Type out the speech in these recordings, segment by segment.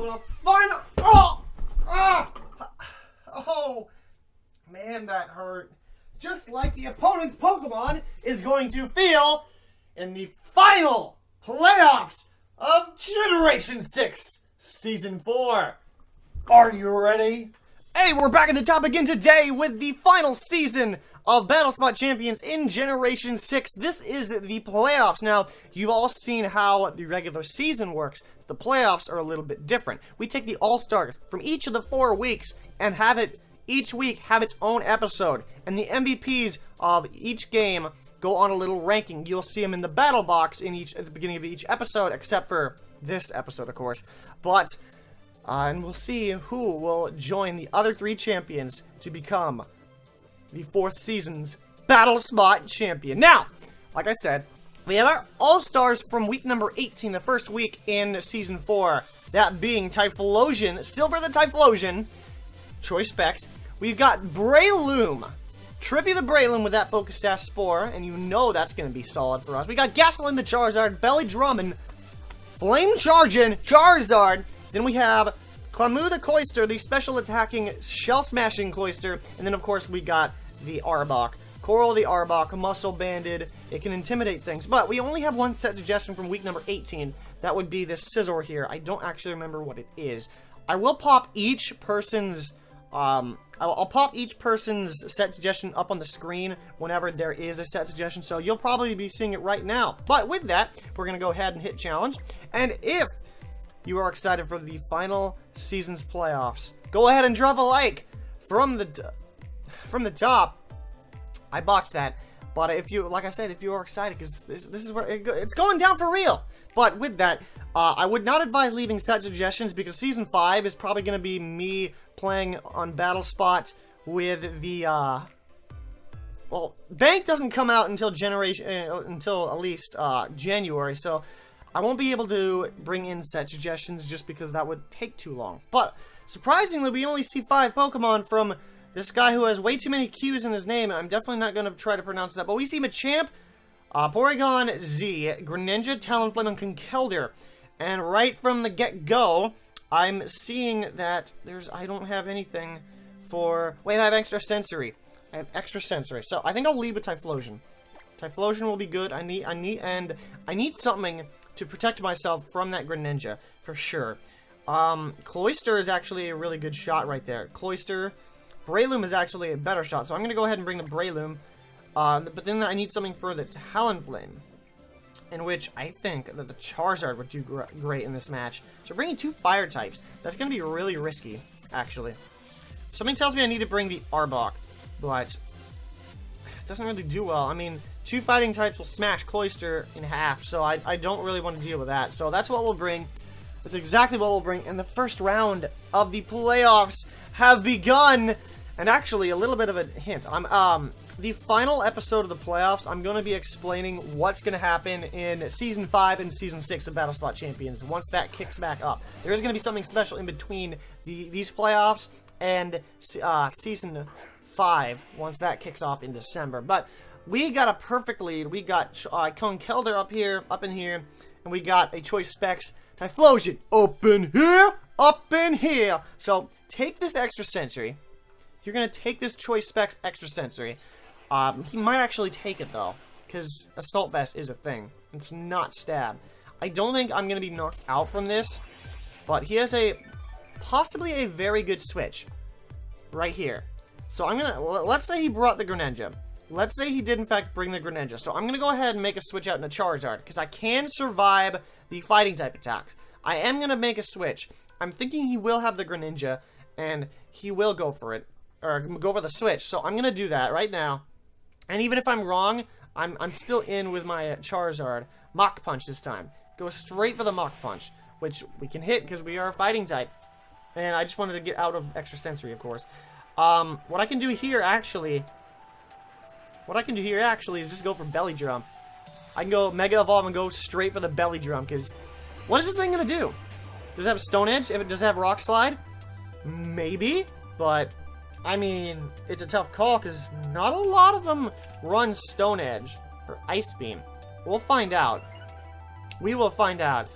the final... Oh! Ah! Oh! Man, that hurt. Just like the opponent's Pokemon is going to feel in the final playoffs of Generation 6, Season 4. Are you ready? Hey, we're back at the top again today with the final season of Battle Spot Champions in Generation 6. This is the playoffs. Now, you've all seen how the regular season works. The playoffs are a little bit different. We take the All-Stars from each of the 4 weeks and have it, each week, have its own episode. And the MVPs of each game go on a little ranking. You'll see them in the battle box at the beginning of each episode, except for this episode, of course. But... and we'll see who will join the other 3 champions to become the 4th season's Battle Spot Champion. Now, like I said, we have our All-Stars from week number 18, the first week in Season 4. That being Typhlosion, Silver the Typhlosion, Choice Specs. We've got Breloom, Trippy the Breloom with that Pokesash Spore, and you know that's going to be solid for us. We got Gasolin the Charizard, Belly Drummond, Flame Chargin, Charizard. Then we have Clamu the Cloyster, the special attacking shell smashing Cloyster. And then, of course, we got the Arbok. Coral the Arbok, muscle banded. It can intimidate things. But we only have one set suggestion from week number 18. That would be this Scizor here. I don't actually remember what it is. I will pop each person's... I'll pop each person's set suggestion up on the screen whenever there is a set suggestion. So you'll probably be seeing it right now. But with that, we're going to go ahead and hit challenge. And if you are excited for the final season's playoffs, go ahead and drop a like from the top. I botched that, but if you, like I said, if you are excited, because this is where it's going down for real. But with that, I would not advise leaving set suggestions because Season 5 is probably going to be me playing on Battle Spot with the well, Bank doesn't come out until until at least January, so I won't be able to bring in set suggestions just because that would take too long. But surprisingly, we only see 5 Pokemon from this guy who has way too many Q's in his name, and I'm definitely not going to try to pronounce that. But we see Machamp, Porygon Z, Greninja, Talonflame, and Conkeldurr. And right from the get-go, I'm seeing that I don't have anything for... Wait, I have Extra Sensory. I have Extra Sensory. So I think I'll lead with Typhlosion. Typhlosion will be good. I need something to protect myself from that Greninja, for sure. Cloyster is actually a really good shot right there. Cloyster. Breloom is actually a better shot, so I'm going to go ahead and bring the Breloom. But then I need something for the Talonflame, in which I think that the Charizard would do great in this match. So bringing 2 fire types, that's going to be really risky, actually. Something tells me I need to bring the Arbok, but it doesn't really do well. I mean, 2 fighting types will smash Cloyster in half, so I don't really want to deal with that. So that's what we'll bring. That's exactly what we'll bring. And the first round of the playoffs have begun. And actually, a little bit of a hint. The final episode of the playoffs, I'm going to be explaining what's going to happen in Season 5 and Season 6 of Battle Spot Champions once that kicks back up. There is going to be something special in between these playoffs and Season 5 once that kicks off in December. But we got a perfect lead. We got Conkeldurr up in here, and we got a Choice Specs Typhlosion up in here. So take this Extra Sensory. You're going to take this Choice Specs Extra Sensory. He might actually take it, though, because Assault Vest is a thing. It's not Stab. I don't think I'm going to be knocked out from this, but he has possibly a very good switch right here. So I'm going to, let's say he brought the Greninja. Let's say he did, in fact, bring the Greninja. So I'm going to go ahead and make a switch out in a Charizard, because I can survive the fighting type attacks. I am going to make a switch. I'm thinking he will have the Greninja, and he will go for it. Or go for the switch, so I'm gonna do that right now. And even if I'm wrong, I'm still in with my Charizard. Mach Punch this time. Go straight for the Mach Punch, which we can hit because we are a fighting type. And I just wanted to get out of Extra Sensory, of course. What I can do here actually is just go for Belly Drum. I can go Mega Evolve and go straight for the Belly Drum, because what is this thing gonna do? Does it have Stone Edge? Does it have Rock Slide? Maybe, but I mean, it's a tough call because not a lot of them run Stone Edge or Ice Beam. We'll find out. We will find out.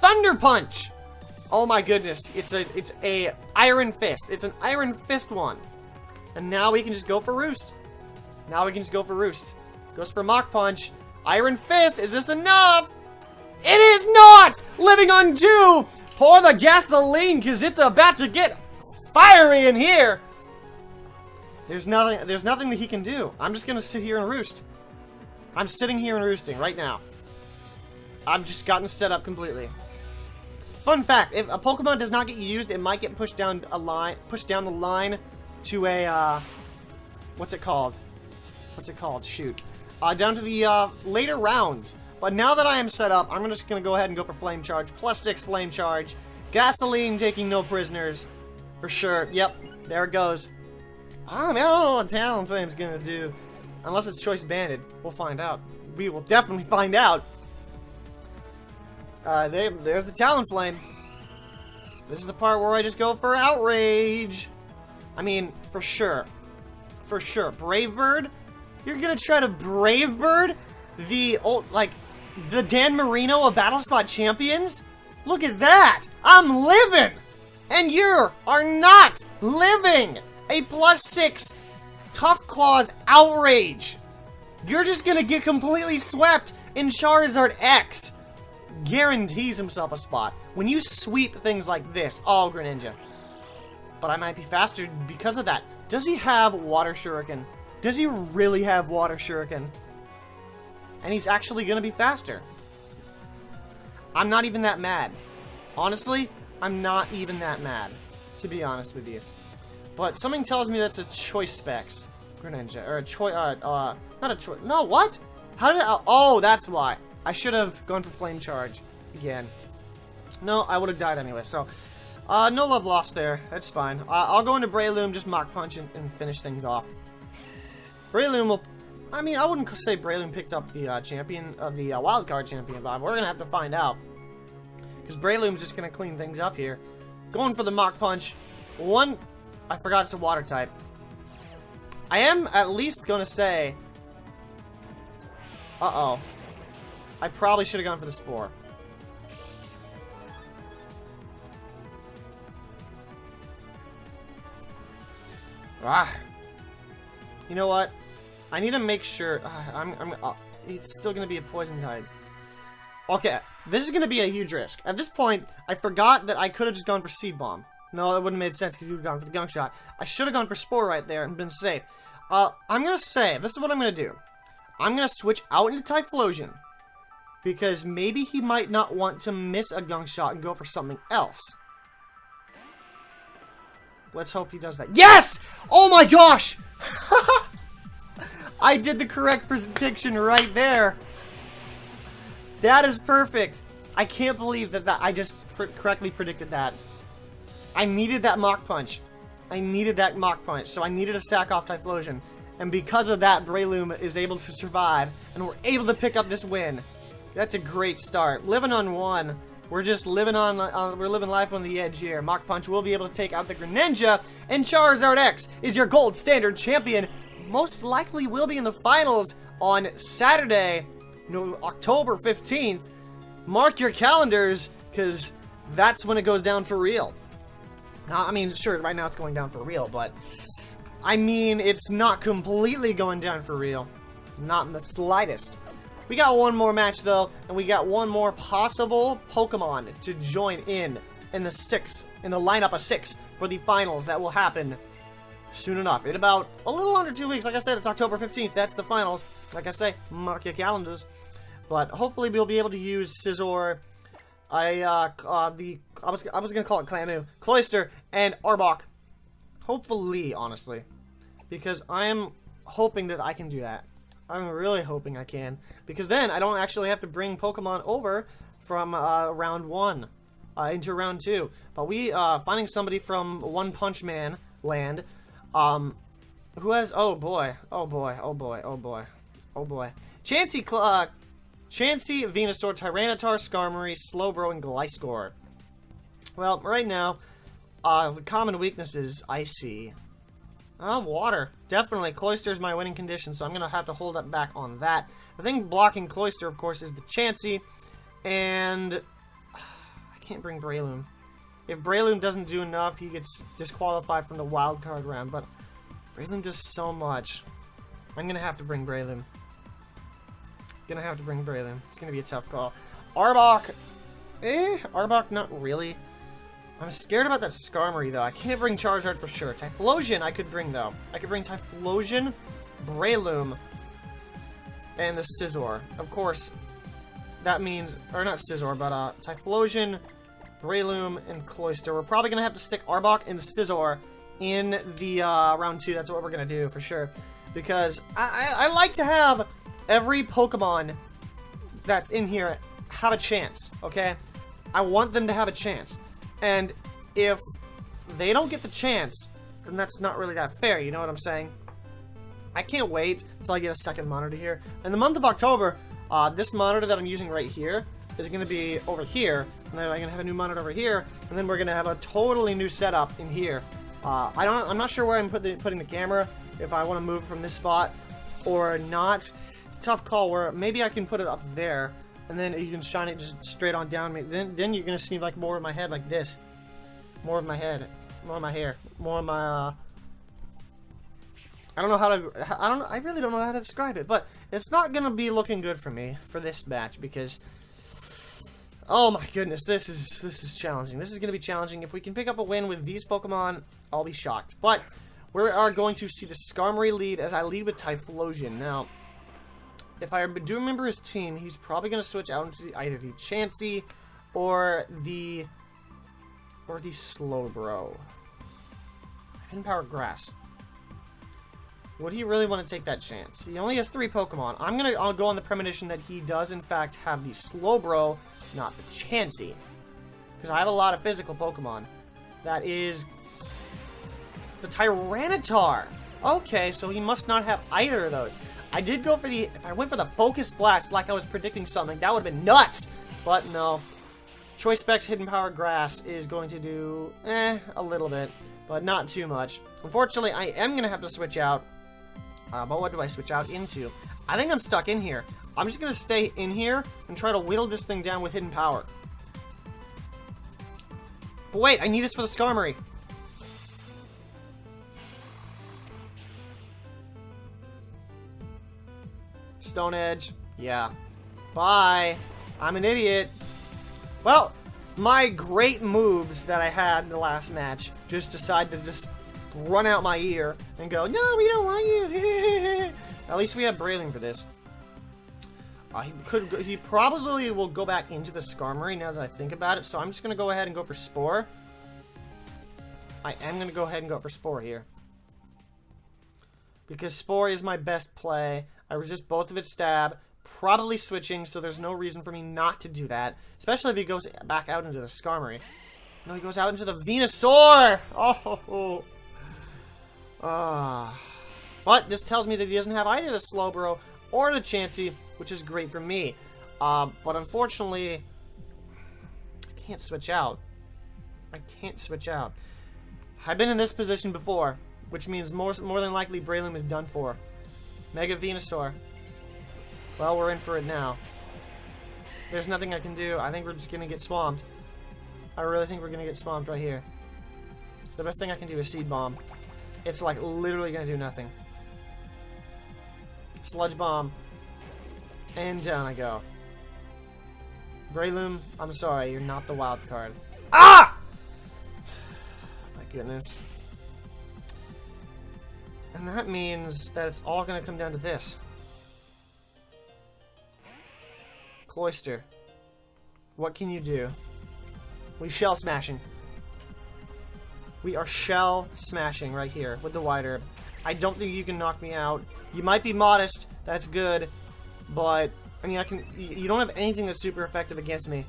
Thunder Punch! Oh my goodness, it's a Iron Fist. It's an Iron Fist one. And now we can just go for Roost. Now we can just go for Roost. Goes for Mach Punch. Iron Fist, is this enough? It is not! Living on 2! Pour the gasoline, because it's about to get fiery in here! There's nothing that he can do. I'm just gonna sit here and roost. I'm sitting here and roosting right now. I've just gotten set up completely. Fun fact, if a Pokemon does not get used, it might get pushed down the line to a, what's it called? Shoot. Down to the, later rounds. But now that I am set up, I'm just gonna go ahead and go for Flame Charge. +6 Flame Charge. Gasoline taking no prisoners. For sure. Yep. There it goes. I don't know what Talonflame's gonna do. Unless it's Choice Banded. We'll find out. We will definitely find out. There's the Talonflame. This is the part where I just go for Outrage. I mean, for sure. For sure. Brave Bird? You're gonna try to Brave Bird? The Dan Marino of Battle Spot Champions? Look at that! I'm living! And you are not living! A +6 Tough Claws Outrage! You're just gonna get completely swept in Charizard X! Guarantees himself a spot. When you sweep things like this, oh, Greninja. But I might be faster because of that. Does he have Water Shuriken? Does he really have Water Shuriken? And he's actually gonna be faster. I'm not even that mad. Honestly, I'm not even that mad. To be honest with you. But something tells me that's a Choice Specs Greninja. Or a Choice, not a Choice. No, what? How did I, oh, that's why. I should have gone for Flame Charge again. No, I would have died anyway, so. No love lost there. That's fine. I'll go into Breloom, just Mach Punch and finish things off. Breloom will, I mean, I wouldn't say Breloom picked up the champion of the wildcard champion vibe. We're gonna have to find out. Because Breloom's just gonna clean things up here. Going for the Mach Punch. One, I forgot it's a water type. I am at least gonna say, uh-oh. I probably should have gone for the Spore. Ah. You know what? I need to make sure. It's still gonna be a poison type. Okay, this is gonna be a huge risk. At this point, I forgot that I could have just gone for Seed Bomb. No, that wouldn't have made sense because you would have gone for the Gunk Shot. I should have gone for Spore right there and been safe. I'm gonna say, this is what I'm gonna do. I'm gonna switch out into Typhlosion. Because maybe he might not want to miss a Gunk Shot and go for something else. Let's hope he does that. Yes! Oh my gosh! I did the correct prediction right there. That is perfect. I can't believe that I just correctly predicted that. I needed that Mach Punch. I needed that Mach Punch, so I needed to sack off Typhlosion. And because of that, Breloom is able to survive, and we're able to pick up this win. That's a great start. Living on 1. We're just living on, we're living life on the edge here. Mach Punch will be able to take out the Greninja, and Charizard X is your gold standard champion. Most likely will be in the finals on Saturday, October 15th. Mark your calendars, because that's when it goes down for real. I mean, sure, right now it's going down for real, but I mean, it's not completely going down for real. Not in the slightest. We got one more match, though, and we got one more possible Pokemon to join in the lineup of 6 for the finals that will happen soon enough. In about a little under 2 weeks. Like I said, it's October 15th. That's the finals. Like I say, mark your calendars. But hopefully we'll be able to use Scizor, I was gonna call it Clammu, Cloyster, and Arbok. Hopefully, honestly, because I am hoping that I can do that. I'm really hoping I can, because then I don't actually have to bring Pokemon over from round 1 into round 2. But we finding somebody from One Punch Man land, who has oh boy, Chansey, Venusaur, Tyranitar, Skarmory, Slowbro, and Gliscor. Well, right now, the common weaknesses I see. Water. Definitely. Cloyster's my winning condition, so I'm going to have to hold up back on that. The thing blocking Cloyster, of course, is the Chansey. And I can't bring Breloom. If Breloom doesn't do enough, he gets disqualified from the wild card round. But Breloom does so much. I'm gonna have to bring Breloom. It's gonna be a tough call. Arbok. Arbok, not really. I'm scared about that Skarmory, though. I can't bring Charizard for sure. Typhlosion I could bring, though. I could bring Typhlosion, Breloom, and the Scizor. Of course, that means... Or not Scizor, but Typhlosion, Breloom, and Cloyster. We're probably going to have to stick Arbok and Scizor in the round 2. That's what we're going to do, for sure. Because I like to have every Pokemon that's in here have a chance, okay? I want them to have a chance. And if they don't get the chance, then that's not really that fair, you know what I'm saying? I can't wait until I get a second monitor here. In the month of October, this monitor that I'm using right here is going to be over here, and then I'm going to have a new monitor over here, and then we're going to have a totally new setup in here. I'm not sure where I'm putting the camera, if I want to move it from this spot or not. It's a tough call where maybe I can put it up there, and then you can shine it just straight on down. Then you're going to see like more of my head like this. More of my head. More of my hair. More of my, I don't know how to, I really don't know how to describe it, but it's not going to be looking good for me for this match because, oh my goodness, this is challenging. This is going to be challenging. If we can pick up a win with these Pokemon, I'll be shocked. But we are going to see the Skarmory lead as I lead with Typhlosion. Now, if I do remember his team, he's probably going to switch out into either the Chansey or the Slowbro. Hidden Power Grass. Would he really want to take that chance? He only has 3 Pokemon. I'll go on the premonition that he does in fact have the Slowbro, not the Chansey. Because I have a lot of physical Pokemon. That is the Tyranitar. Okay, so he must not have either of those. I did go for the, if I went for the Focus Blast like I was predicting something, that would have been nuts. But no. Choice Specs Hidden Power Grass is going to do, a little bit. But not too much. Unfortunately, I am going to have to switch out. But what do I switch out into? I think I'm stuck in here. I'm just going to stay in here and try to whittle this thing down with Hidden Power. But wait, I need this for the Skarmory. Stone Edge. Yeah. Bye. I'm an idiot. Well, my great moves that I had in the last match just decided to just run out my ear and go, no, we don't want you. At least we have Breloom for this. He probably will go back into the Skarmory now that I think about it, so I'm just going to go ahead and go for Spore. I am going to go ahead and go for Spore here. Because Spore is my best play. I resist both of its stab. Probably switching, so there's no reason for me not to do that. Especially if he goes back out into the Skarmory. No, he goes out into the Venusaur! Oh! But this tells me that he doesn't have either the Slowbro or the Chansey, which is great for me. But unfortunately, I can't switch out. I've been in this position before, which means more than likely Breloom is done for. Mega Venusaur. Well, we're in for it now. There's nothing I can do. I think we're just gonna get swamped. I really think we're gonna get swamped right here. The best thing I can do is Seed Bomb. It's like literally gonna do nothing. Sludge Bomb. And down I go. Breloom, I'm sorry, you're not the wild card. Ah! My goodness. And that means that it's all gonna come down to this. Cloyster. What can you do? We shell smashing. We are shell smashing right here with the White Herb. I don't think you can knock me out. You might be modest, that's good, but I mean you don't have anything that's super effective against me.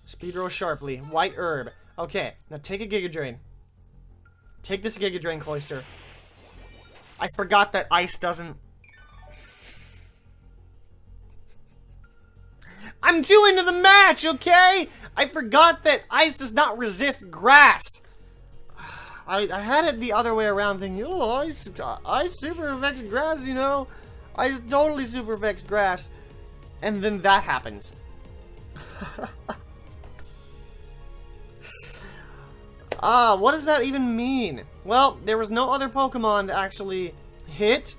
Speed Row sharply. White Herb. Okay, now take a Giga Drain. Take this Giga Drain, Cloyster. I forgot that ice doesn't. I'm too into the match, okay? I forgot that ice does not resist grass. I had it the other way around thinking, oh, ice super affects grass, you know? Ice totally super affects grass. And then that happens. What does that even mean? Well, there was no other Pokemon that actually hit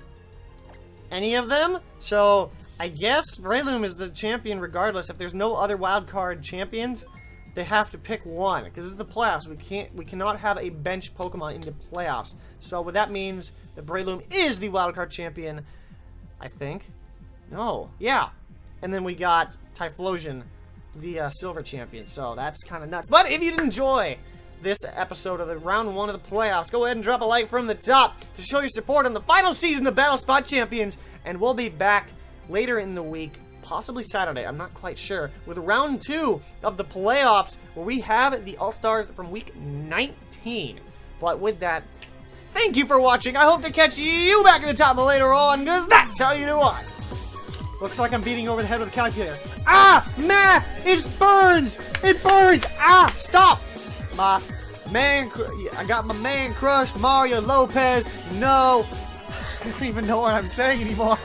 any of them, so I guess Breloom is the champion regardless. If there's no other wild card champions, they have to pick one, because this is the playoffs. We cannot have a bench Pokemon in the playoffs. So what that means, that Breloom is the wild card champion, I think. No, yeah. And then we got Typhlosion, the silver champion. So that's kind of nuts. But if you did enjoy this episode of the round 1 of the playoffs, go ahead and drop a like from the top to show your support on the final season of Battle Spot Champions. And we'll be back later in the week, possibly Saturday, I'm not quite sure, with round 2 of the playoffs, where we have the All-Stars from week 19. But with that, thank you for watching. I hope to catch you back at the top later on, because that's how you do it. Looks like I'm beating over the head with a calculator. Ah! Math! It burns! It burns! Ah! Stop! I got my man crush, Mario Lopez. No! I don't even know what I'm saying anymore.